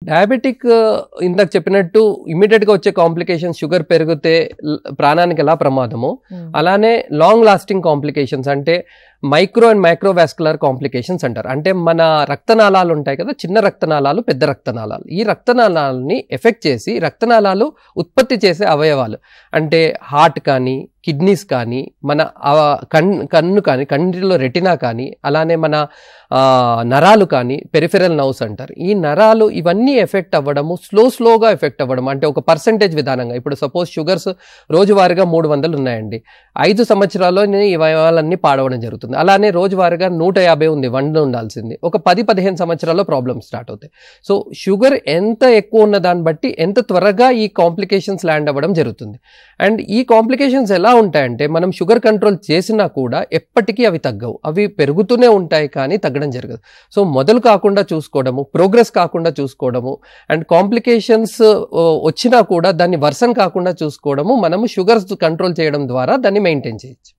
Diabetic ఇందాక చెప్పినట్టు ఇమీడియట్గా వచ్చే కాంప్లికేషన్స్ షుగర్ పెరిగితే ప్రాణానికి ఎలా ప్రమాదమో అలానే లాంగ్ లాస్టింగ్ కాంప్లికేషన్స్ అంటే మైక్రో అండ్ మైక్రోవాస్కులర్ కాంప్లికేషన్స్ అంటారు. అంటే మన రక్తనాళాలు ఉంటాయి కదా, చిన్న రక్తనాళాలు, పెద్ద రక్తనాళాలు. ఈ రక్తనాళాలని ఎఫెక్ట్ చేసి రక్తనాళాలు ఉత్పత్తి చేసే అవయవాలు అంటే హార్ట్ కానీ, కిడ్నీస్ కానీ, మన కన్ను కానీ, కంటిలో రెటినా కానీ, అలానే మన నరాలు కానీ, పెరిఫెరల్ నర్వ్స్ అంటారు. ఈ నరాలు ఇవన్నీ ఎఫెక్ట్ అవ్వడము స్లోగా ఎఫెక్ట్ అవ్వడం అంటే ఒక పర్సెంటేజ్ విధానంగా. ఇప్పుడు సపోజ్ షుగర్స్ రోజువారీగా 300 ఉన్నాయండి, 5 సంవత్సరాల్లో ఈ అవయవాలన్నీ పాడవడం జరుగుతుంది. అలానే రోజువారీగా 150 ఉంది, 100 ఉండాల్సింది. ఒక 10-15 సంవత్సరాల్లో ప్రాబ్లమ్స్ స్టార్ట్ అవుతాయి. సో షుగర్ ఎంత ఎక్కువ ఉన్న దాన్ని బట్టి ఎంత త్వరగా ఈ కాంప్లికేషన్స్ ల్యాండ్ అవ్వడం జరుగుతుంది. అండ్ ఈ కాంప్లికేషన్స్ ఎలా ఉంటాయంటే మనం షుగర్ కంట్రోల్ చేసినా కూడా ఎప్పటికీ అవి తగ్గవు, అవి పెరుగుతూనే ఉంటాయి కానీ తగ్గడం జరగదు. సో మొదలు కాకుండా చూసుకోవడము, ప్రోగ్రెస్ కాకుండా చూసుకోవడము, అండ్ కాంప్లికేషన్స్ వచ్చినా కూడా దాన్ని వర్సన్ కాకుండా చూసుకోవడము, మనము షుగర్స్ కంట్రోల్ చేయడం ద్వారా దాన్ని మెయింటైన్ చేయొచ్చు.